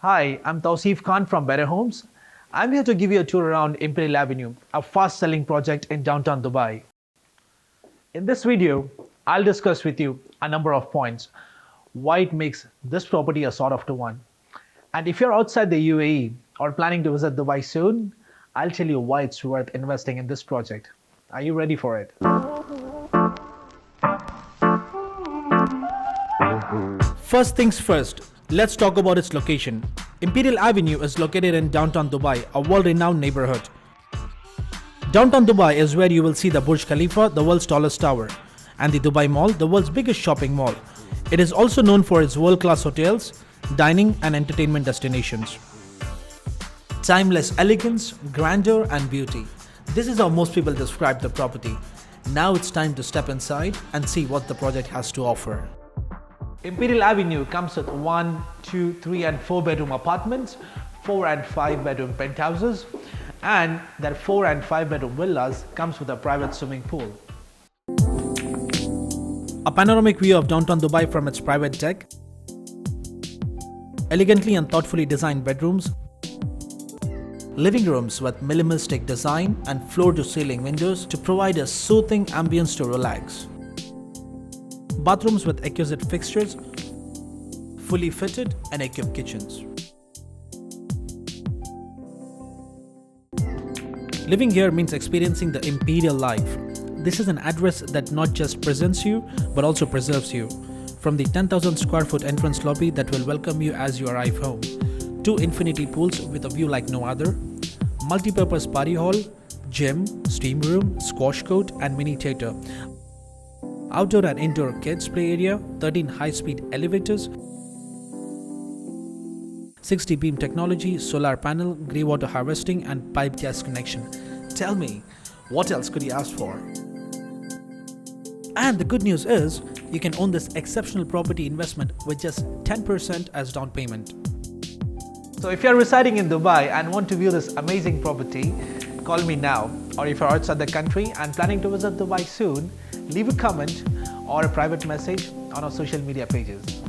Hi, I'm Tausif Khan from Better Homes. I'm here to give you a tour around Imperial Avenue, a fast-selling project in downtown Dubai. In this video, I'll discuss with you a number of points, why it makes this property a sought after one. And if you're outside the UAE or planning to visit Dubai soon, I'll tell you why it's worth investing in this project. Are you ready for it? First things first, let's talk about its location. Imperial Avenue is located in downtown Dubai, a world-renowned neighborhood. Downtown Dubai is where you will see the Burj Khalifa, the world's tallest tower, and the Dubai Mall, the world's biggest shopping mall. It is also known for its world-class hotels, dining and entertainment destinations. Timeless elegance, grandeur and beauty. This is how most people describe the property. Now it's time to step inside and see what the project has to offer. Imperial Avenue comes with 1, 2, 3 and 4 bedroom apartments, 4 and 5 bedroom penthouses, and their 4 and 5 bedroom villas comes with a private swimming pool. A panoramic view of downtown Dubai from its private deck, elegantly and thoughtfully designed bedrooms, living rooms with minimalistic design and floor-to-ceiling windows to provide a soothing ambience to relax. Bathrooms with exquisite fixtures, fully fitted and equipped kitchens. Living here means experiencing the imperial life. This is an address that not just presents you, but also preserves you. From the 10,000 square foot entrance lobby that will welcome you as you arrive home, 2 infinity pools with a view like no other, multi-purpose party hall, gym, steam room, squash court and mini theatre, outdoor and indoor kids play area, 13 high-speed elevators, 60 beam technology, solar panel, grey water harvesting and pipe gas connection. Tell me, what else could you ask for? And the good news is, you can own this exceptional property investment with just 10% as down payment. So if you're residing in Dubai and want to view this amazing property, call me now. Or if you're outside the country and planning to visit Dubai soon, leave a comment or a private message on our social media pages.